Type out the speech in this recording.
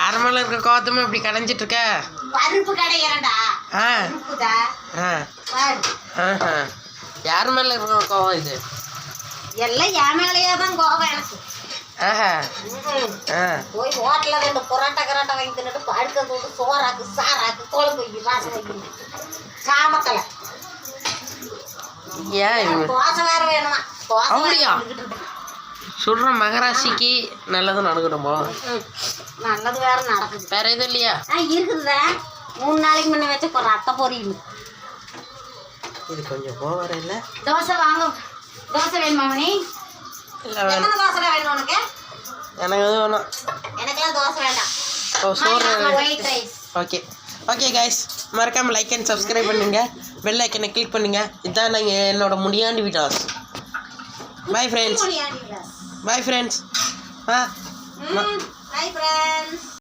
யார் மேல இருக்க கோவத்தமே இப்படி கடைஞ்சிட்டு இருக்க? பருப்பு கடையறடா. பருப்புடா. யார் மேல இருக்க கோவம் இது? எல்லாம் என் மேலேயே தான் கோவம் எனக்கு. போய் ஹோட்டல்ல 2 பரோட்டா வாங்கி தின்னுட்டு படுக்க போட்டு சோறாக்கு சாராக்கு குழம்பு வைக்கி ராசம் வைக்கி சாமக்கலை. ஏன் தோசை வேற வேணுமா? அப்படியா? சொல்ற மகராசிக்கு நல்லது நடக்கணுமா? நல்லது வேற நடக்குது. வேற எதுவும் இல்லையா? இருக்குதுதா. 3 நாளைக்கு முன்ன வச்ச ஒரு அத்தை பொரியல். இது கொஞ்சம் போவர இல்ல. தோசை வாங்க. தோசை வேணுமா மணி? இல்ல வேணும். தோசை வேணும் உனக்கு? எனக்கு எதுவும் வேணாம். எனக்கெல்லாம் தோசை வேண்டாம். சோறு. White rice. Okay okay guys, மறக்காம லைக் அண்ட் சப்ஸ்கிரைப் பண்ணுங்க, பெல் ஐக்கனை கிளிக் பண்ணுங்க. இதுதான் நாங்கள் என்னோட முடியாண்டி வீடாஸ். Bye friends. Bye friends. Bye friends.